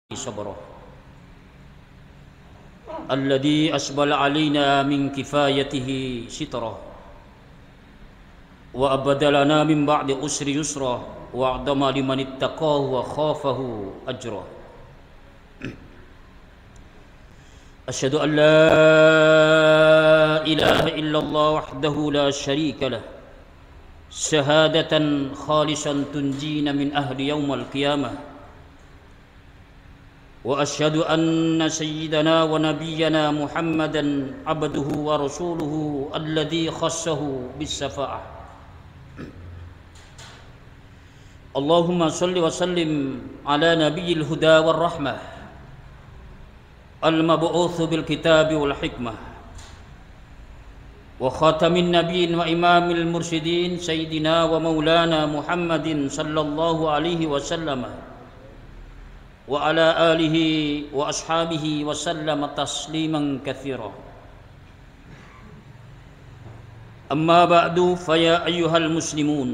صبره الذي أسبل علينا من كفايته ستره وأبدلنا من بعد أسر يسرا وأعظم لمن اتقاه وخافه أجره. أشهد أن لا إله إلا الله وحده لا شريك له شهادة خالصا تنجينا من أهل يوم القيامة. وأشهد أن سيدنا ونبينا محمدا عبده ورسوله الذي خصه بالشفاعة. اللهم صل وسلم على نبي الهدى والرحمة المبعوث بالكتاب والحكمة وخاتم النبيين وإمام المرشدين سيدنا ومولانا محمد صلى الله عليه وسلم وعلى آله وأصحابه وسلم تسليما كثيرا. أما بعد فيا أيها المسلمون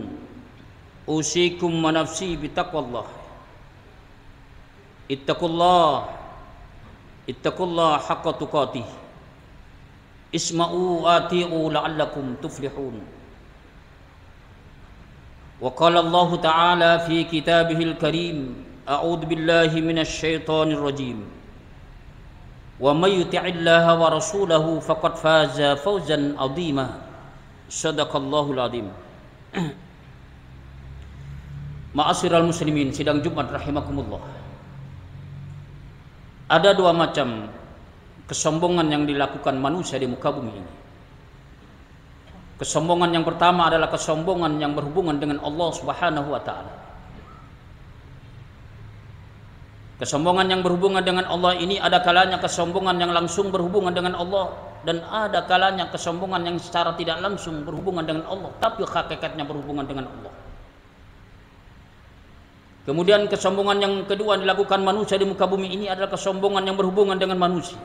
أوصيكم ونفسي بتقوى الله. اتقوا الله حق تقاته اسمعوا وأطيعوا لعلكم تفلحون. وقال الله تعالى في كتابه الكريم أعوذ بالله من الشيطان الرجيم ومن يطع الله ورسوله فقد فاز فوزا عظيما صدق الله العظيم. Ma'asyiral muslimin, sidang Jumat rahimakumullah. Ada dua macam kesombongan yang dilakukan manusia di muka bumi ini. Kesombongan yang pertama adalah kesombongan yang berhubungan dengan Allah Subhanahu wa taala. Kesombongan yang berhubungan dengan Allah ini ada kalanya kesombongan yang langsung berhubungan dengan Allah dan ada kalanya kesombongan yang secara tidak langsung berhubungan dengan Allah tapi hakikatnya berhubungan dengan Allah. Kemudian kesombongan yang kedua dilakukan manusia di muka bumi ini adalah kesombongan yang berhubungan dengan manusia.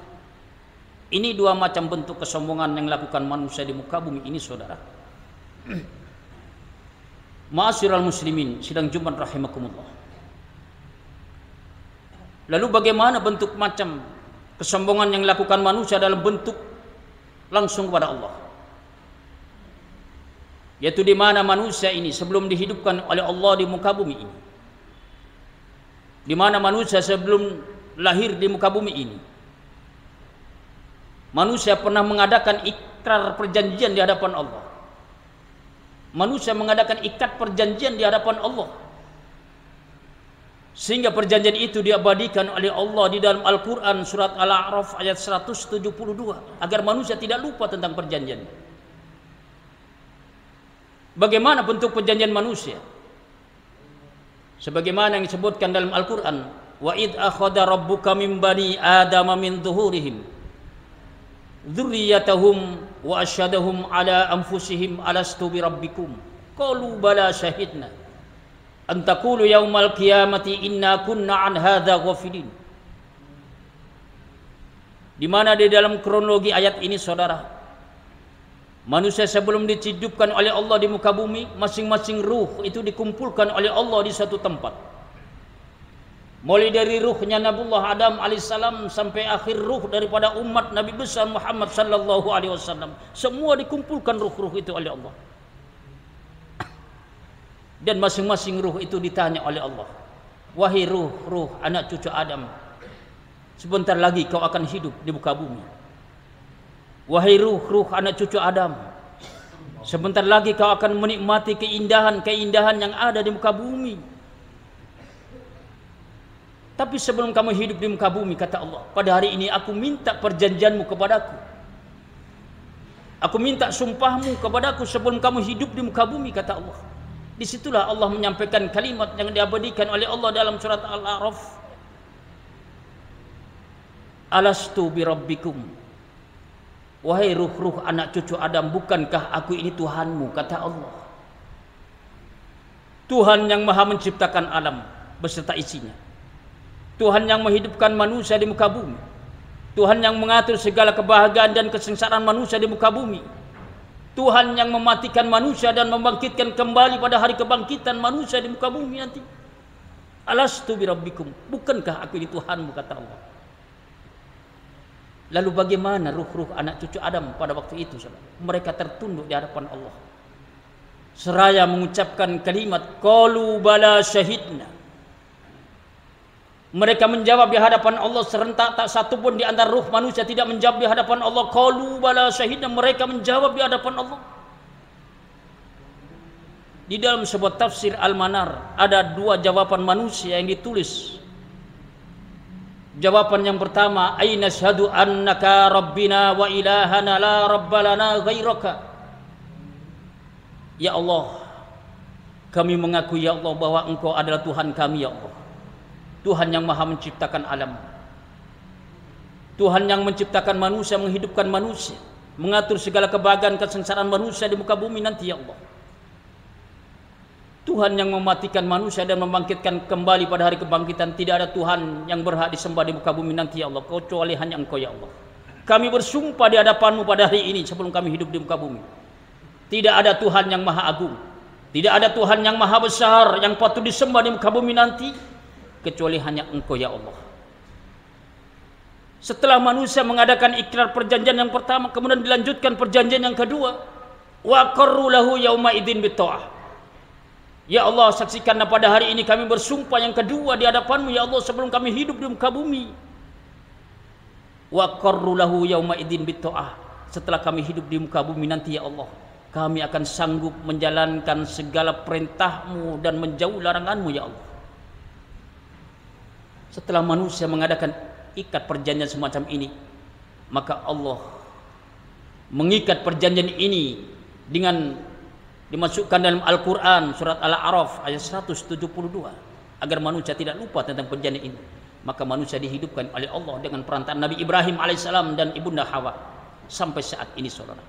Ini dua macam bentuk kesombongan yang dilakukan manusia di muka bumi ini, saudara. Ma'asyiral muslimin, sidang Jumat rahimakumullah. Lalu bagaimana bentuk macam kesombongan yang dilakukan manusia dalam bentuk langsung kepada Allah? Yaitu di mana manusia ini sebelum dihidupkan oleh Allah di muka bumi ini. Di mana manusia sebelum lahir di muka bumi ini. Manusia pernah mengadakan ikrar perjanjian di hadapan Allah. Manusia mengadakan ikat perjanjian di hadapan Allah. Sehingga perjanjian itu diabadikan oleh Allah di dalam Al-Quran surat Al-A'raf ayat 172 agar manusia tidak lupa tentang perjanjian. Bagaimana bentuk perjanjian manusia? Sebagaimana yang disebutkan dalam Al-Quran, wa id akhadha rabbuka min bani adama min zuhurihim dzurriyyatahum wa asyhadahum ala anfusihim alastu bi rabbikum qalu bala syahidna an taqulu yaumal qiyamati inna kunna an hadza ghafilin. Di mana di dalam kronologi ayat ini, saudara, manusia sebelum dihidupkan oleh Allah di muka bumi, masing-masing ruh itu dikumpulkan oleh Allah di satu tempat. Mulai dari ruhnya Nabiullah Adam alaihissalam sampai akhir ruh daripada umat Nabi besar Muhammad sallallahu alaihi wasallam, semua dikumpulkan ruh-ruh itu oleh Allah. Dan masing-masing ruh itu ditanya oleh Allah, wahai ruh anak cucu Adam, sebentar lagi kau akan hidup di muka bumi. Wahai ruh anak cucu Adam, sebentar lagi kau akan menikmati keindahan yang ada di muka bumi. Tapi sebelum kamu hidup di muka bumi, kata Allah, pada hari ini aku minta perjanjianmu kepadaku. Aku minta sumpahmu kepadaku sebelum kamu hidup di muka bumi, kata Allah. Disitulah Allah menyampaikan kalimat yang diabadikan oleh Allah dalam surat Al-A'raf. Alastu bi rabbikum. Wahai ruh anak cucu Adam, bukankah aku ini Tuhanmu, kata Allah. Tuhan yang maha menciptakan alam beserta isinya. Tuhan yang menghidupkan manusia di muka bumi. Tuhan yang mengatur segala kebahagiaan dan kesengsaraan manusia di muka bumi. Tuhan yang mematikan manusia dan membangkitkan kembali pada hari kebangkitan manusia di muka bumi nanti. Alastu birabbikum, bukankah aku ini Tuhanmu, kata Allah. Lalu bagaimana ruh-ruh anak cucu Adam pada waktu itu, saudara? Mereka tertunduk di hadapan Allah, seraya mengucapkan kalimat qalu bala syahidna. Mereka menjawab di hadapan Allah serentak, tak satu pun di antara ruh manusia tidak menjawab di hadapan Allah qalu bala syahidna. Mereka menjawab di hadapan Allah. Di dalam sebuah tafsir Al-Manar ada dua jawaban manusia yang ditulis. Jawaban yang pertama, aina syahadu annaka rabbina wa ilahana la rabbalana ghairaka. Ya Allah, kami mengakui ya Allah bahwa Engkau adalah Tuhan kami ya Allah. Tuhan yang maha menciptakan alam, Tuhan yang menciptakan manusia, menghidupkan manusia, mengatur segala kebahagiaan kesengsaraan manusia di muka bumi nanti ya Allah. Tuhan yang mematikan manusia dan membangkitkan kembali pada hari kebangkitan. Tidak ada Tuhan yang berhak disembah di muka bumi nanti ya Allah kecuali hanya Engkau ya Allah. Kami bersumpah di hadapan-Mu pada hari ini sebelum kami hidup di muka bumi, tidak ada Tuhan yang maha agung, tidak ada Tuhan yang maha besar yang patut disembah di muka bumi nanti kecuali hanya Engkau ya Allah. Setelah manusia mengadakan ikrar perjanjian yang pertama, kemudian dilanjutkan perjanjian yang kedua, wa qarru lahu yauma idzin bitta'ah. Ya Allah, saksikanlah pada hari ini kami bersumpah yang kedua di hadapan-Mu ya Allah sebelum kami hidup di muka bumi. Wa qarru lahu yauma idzin bitta'ah. Setelah kami hidup di muka bumi nanti ya Allah, kami akan sanggup menjalankan segala perintah-Mu dan menjauh larangan-Mu ya Allah. Setelah manusia mengadakan ikat perjanjian semacam ini, maka Allah mengikat perjanjian ini dengan dimasukkan dalam Al-Quran surat Al-A'raf ayat 172 agar manusia tidak lupa tentang perjanjian ini. Maka manusia dihidupkan oleh Allah dengan perantaraan Nabi Ibrahim alaihissalam dan ibunda Hawa sampai saat ini, saudara.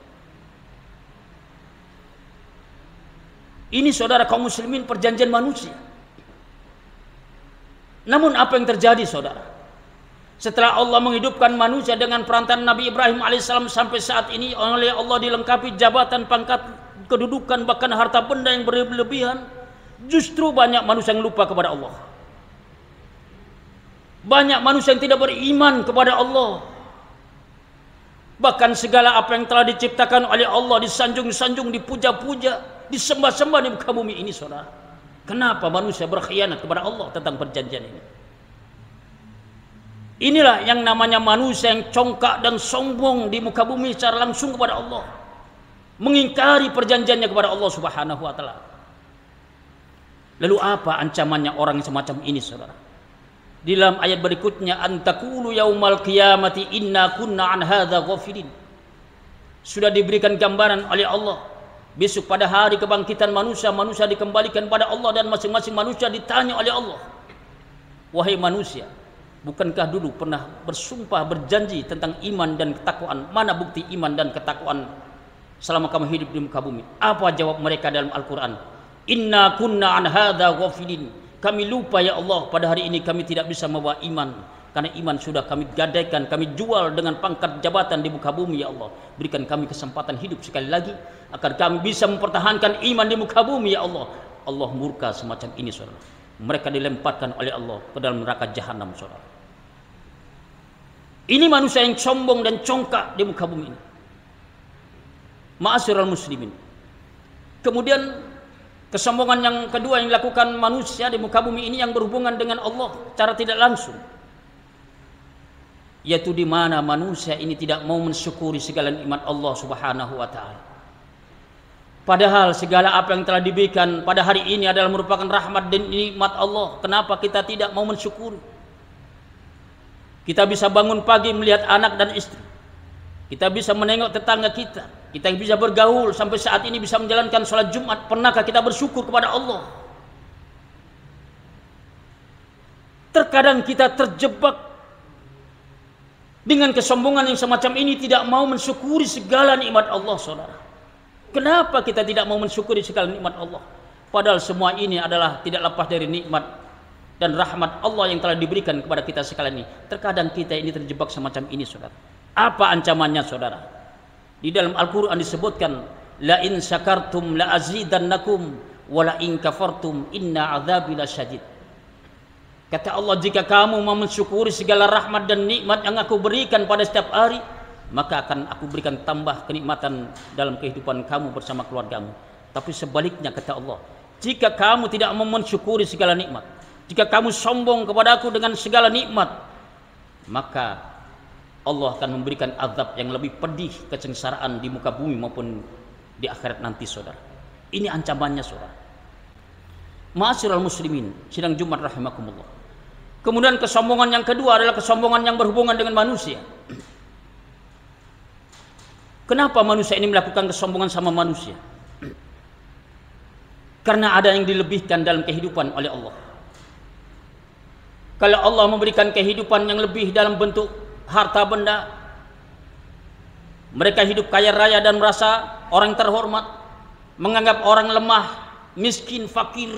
Ini saudara kaum muslimin perjanjian manusia. Namun apa yang terjadi saudara? Setelah Allah menghidupkan manusia dengan perantaraan Nabi Ibrahim alaihissalam sampai saat ini oleh Allah dilengkapi jabatan, pangkat, kedudukan, bahkan harta benda yang berlebihan, justru banyak manusia yang lupa kepada Allah. Banyak manusia yang tidak beriman kepada Allah. Bahkan segala apa yang telah diciptakan oleh Allah disanjung-sanjung, dipuja-puja, disembah-sembah di muka bumi ini, saudara. Kenapa manusia berkhianat kepada Allah tentang perjanjian ini? Inilah yang namanya manusia yang congkak dan sombong di muka bumi secara langsung kepada Allah, mengingkari perjanjiannya kepada Allah Subhanahu wa taala. Lalu apa ancamannya orang semacam ini, saudara? Di dalam ayat berikutnya, antakulu yaumal qiyamati inna kunna an hadza ghafilin. Sudah diberikan gambaran oleh Allah, besok pada hari kebangkitan manusia, manusia dikembalikan pada Allah dan masing-masing manusia ditanya oleh Allah, wahai manusia, bukankah dulu pernah bersumpah berjanji tentang iman dan ketakwaan? Mana bukti iman dan ketakwaan selama kamu hidup di muka bumi? Apa jawab mereka dalam Al-Quran? Inna kunna an hadza ghafilin. Kami lupa ya Allah, pada hari ini kami tidak bisa membawa iman, karena iman sudah kami gadaikan, kami jual dengan pangkat jabatan di muka bumi ya Allah. Berikan kami kesempatan hidup sekali lagi agar kami bisa mempertahankan iman di muka bumi ya Allah. Allah murka semacam ini, saudara. Mereka dilemparkan oleh Allah ke dalam neraka jahanam, saudara. Ini manusia yang sombong dan congkak di muka bumi ini. Ma'asyiral muslimin. Kemudian kesombongan yang kedua yang dilakukan manusia di muka bumi ini yang berhubungan dengan Allah cara tidak langsung, yaitu di mana manusia ini tidak mau mensyukuri segala nikmat Allah Subhanahu wa taala. Padahal segala apa yang telah diberikan pada hari ini adalah merupakan rahmat dan nikmat Allah. Kenapa kita tidak mau mensyukuri? Kita bisa bangun pagi melihat anak dan istri, kita bisa menengok tetangga kita bisa bergaul, sampai saat ini bisa menjalankan sholat Jumat. Pernahkah kita bersyukur kepada Allah? Terkadang kita terjebak dengan kesombongan yang semacam ini, tidak mau mensyukuri segala nikmat Allah, saudara. Kenapa kita tidak mau mensyukuri segala nikmat Allah? Padahal semua ini adalah tidak lepas dari nikmat dan rahmat Allah yang telah diberikan kepada kita sekalian ini. Terkadang kita ini terjebak semacam ini, saudara. Apa ancamannya, saudara? Di dalam Al-Quran disebutkan, la in syakartum la azidannakum wa la in kafartum inna azabi lasyadid. Kata Allah, jika kamu mau mensyukuri segala rahmat dan nikmat yang aku berikan pada setiap hari, maka akan aku berikan tambah kenikmatan dalam kehidupan kamu bersama keluargamu. Tapi sebaliknya, kata Allah, jika kamu tidak mau mensyukuri segala nikmat, jika kamu sombong kepada aku dengan segala nikmat, maka Allah akan memberikan azab yang lebih pedih, kesengsaraan di muka bumi maupun di akhirat nanti, saudara. Ini ancamannya, saudara. Ma'asyiral muslimin, sidang Jumat rahimakumullah. Kemudian kesombongan yang kedua adalah kesombongan yang berhubungan dengan manusia. Kenapa manusia ini melakukan kesombongan sama manusia? Karena ada yang dilebihkan dalam kehidupan oleh Allah. Kalau Allah memberikan kehidupan yang lebih dalam bentuk harta benda, mereka hidup kaya raya dan merasa orang terhormat, menganggap orang lemah, miskin, fakir,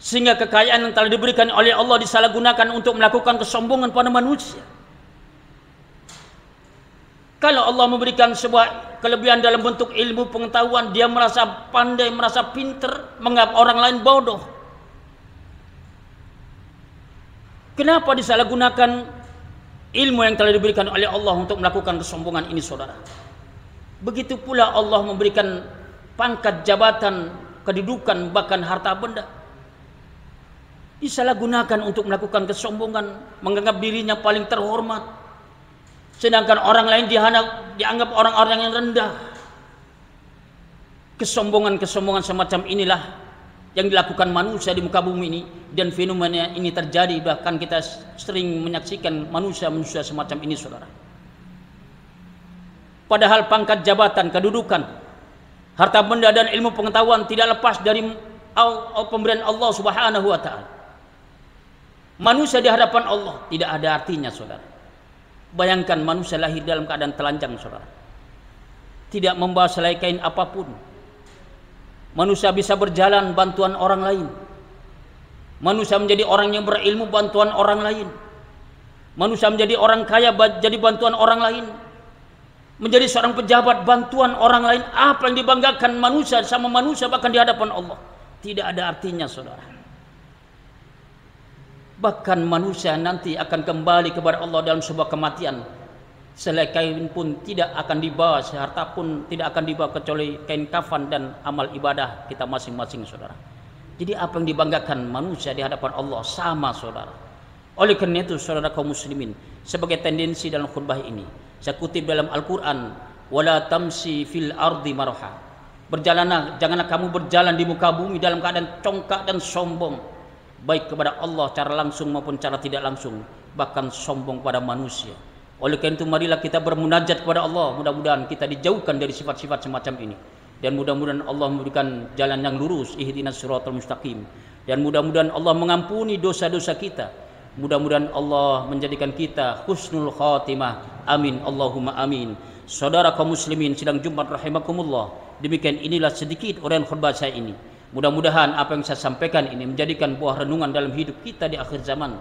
sehingga kekayaan yang telah diberikan oleh Allah disalahgunakan untuk melakukan kesombongan pada manusia. Kalau Allah memberikan sebuah kelebihan dalam bentuk ilmu pengetahuan, dia merasa pandai, merasa pinter, menganggap orang lain bodoh. Kenapa disalahgunakan ilmu yang telah diberikan oleh Allah untuk melakukan kesombongan ini, saudara? Begitu pula Allah memberikan pangkat, jabatan, kedudukan, bahkan harta benda, disalahgunakan untuk melakukan kesombongan, menganggap dirinya paling terhormat, sedangkan orang lain dianggap orang-orang yang rendah. Kesombongan-kesombongan semacam inilah yang dilakukan manusia di muka bumi ini, dan fenomena ini terjadi, bahkan kita sering menyaksikan manusia-manusia semacam ini, saudara. Padahal pangkat, jabatan, kedudukan, harta benda dan ilmu pengetahuan tidak lepas dari pemberian Allah Subhanahu wa taala. Manusia di hadapan Allah tidak ada artinya, saudara. Bayangkan manusia lahir dalam keadaan telanjang, saudara, tidak membawa selai kain apapun. Manusia bisa berjalan bantuan orang lain. Manusia menjadi orang yang berilmu bantuan orang lain. Manusia menjadi orang kaya jadi bantuan orang lain. Menjadi seorang pejabat bantuan orang lain. Apa yang dibanggakan manusia sama manusia bahkan di hadapan Allah? Tidak ada artinya, saudara. Bahkan manusia nanti akan kembali kepada Allah dalam sebuah kematian. Selai kain pun tidak akan dibawa, seharta pun tidak akan dibawa kecuali kain kafan dan amal ibadah kita masing-masing, saudara. Jadi apa yang dibanggakan manusia di hadapan Allah sama, saudara. Oleh karena itu, saudara kaum muslimin, sebagai tendensi dalam khutbah ini, saya kutip dalam Al-Quran, wala tamsi fil ardi maraha. Berjalanlah, janganlah kamu berjalan di muka bumi dalam keadaan congkak dan sombong, baik kepada Allah cara langsung maupun cara tidak langsung, bahkan sombong pada manusia. Oleh karena itu, marilah kita bermunajat kepada Allah. Mudah-mudahan kita dijauhkan dari sifat-sifat semacam ini, dan mudah-mudahan Allah memberikan jalan yang lurus, ihdinas siratal mustaqim, dan mudah-mudahan Allah mengampuni dosa-dosa kita. Mudah-mudahan Allah menjadikan kita husnul khatimah. Amin, Allahumma amin. Saudara kaum muslimin sidang Jumat rahimakumullah, demikian inilah sedikit uraian khutbah saya ini. Mudah-mudahan apa yang saya sampaikan ini menjadikan buah renungan dalam hidup kita di akhir zaman,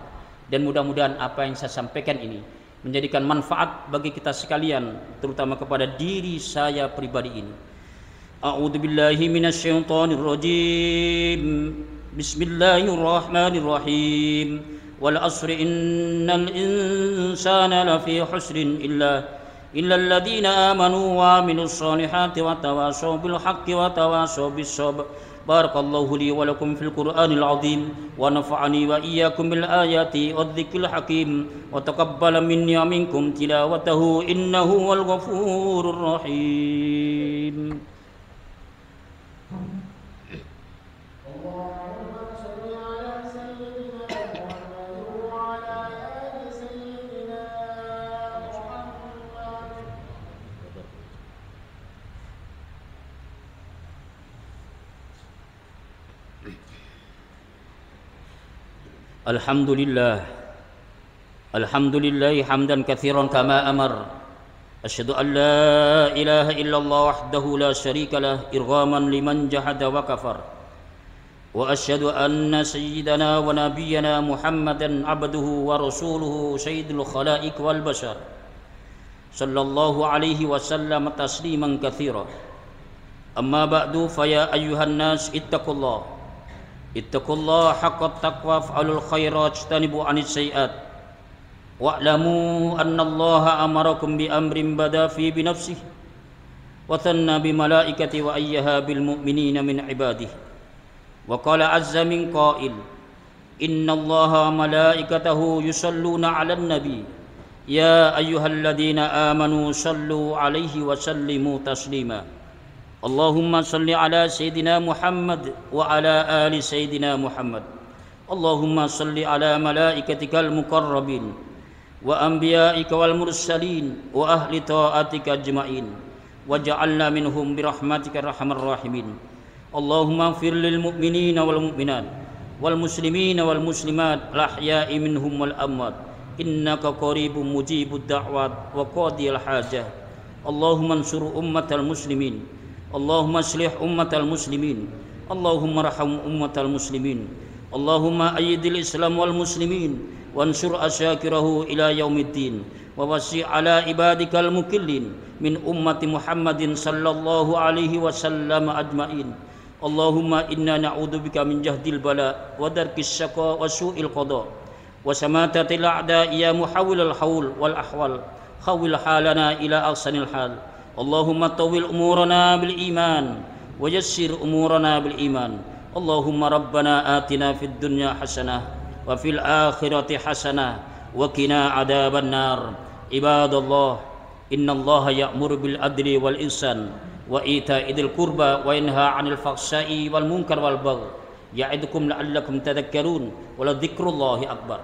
dan mudah-mudahan apa yang saya sampaikan ini menjadikan manfaat bagi kita sekalian, terutama kepada diri saya pribadi ini. A'udzubillahi minasyaitonir rajim. Bismillahirrahmanirrahim. Wal asri innal insana lafi husrin illa alladhina amanu wa amilus solihati wa tawasaw bil haqqi wa tawasaw bis sabr. Barakallahu li wa lakum fil Qur'anil azim wa nafa'ani wa iyyakum bil ayati wadh-dhikril hakim wa taqabbala minni wa minkum tilawatahu innahu wal ghafurur rahim. Alhamdulillah hamdan katsiran kama amar. Asyhadu an la ilaha illallah wahdahu la syarika lah irghaman liman jahada wa kafar. Wa asyhadu anna sayyidana wa nabiyyana Muhammadan abduhu wa rasuluhu sayyidul khalaiq wal bashar. Sallallahu alaihi wasallam tasliman katsira. Amma ba'du, fa ya ayyuhan nas ittaqullah ittaqullaha haqqa taqwa fa'alul khairat wajtanibu 'anil sayyi'at wa'lamu annallaha amarakum bi amrin bada fi bi nafsihi wa thanna bi malaikati wa ayyaha bil mu'minina min ibadihi wa qala azza min qail innallaha wa malaikatahu yusalluna 'alan nabi ya ayyuhalladzina amanu sallu 'alaihi wa sallimu taslima. Allahumma salli ala Sayyidina Muhammad wa ala ali Sayyidina Muhammad. Allahumma salli ala malaikatikal muqarrabin wa anbiya'ika wal mursalin wa ahli ta'atika ajma'in waj'alna minhum birahmatika arhamar rahimin. Allahumma ighfir lil mu'minina wal mu'minat wal muslimina wal muslimat al ahya'i minhum wal amwat innaka qaribun mujibud da'wat wa qadiyal hajah. Allahumma ansur ummatal muslimin. Allahumma aslih ummatal muslimin. Allahumma arham ummatal muslimin. Allahumma ayyidil islam wal muslimin wansur asyakirahu ila yaumiddin wa wasi' ala ibadikal mukillin min ummati Muhammadin sallallahu alaihi wasallam ajma'in. Allahumma inna na'udzubika min jahdil bala wa darkis syaqa wa su'il qada wa samatatil a'da ya muhawwilal haul wal ahwal khawil halana ila ahsanil hal. Allahumma tawil umurana bil iman wa yassir umurana bil iman. Allahumma rabbana atina fid dunya hasanah wa fil akhirati hasanah wa qina adzaban nar. Ibadallah, innallaha ya'muru bil adli wal ihsan wa ita'idil qurba wa yanha 'anil fahsya'i wal munkar wal baghi ya'idukum la'allakum tadhakkarun wa la dzikrullahi akbar.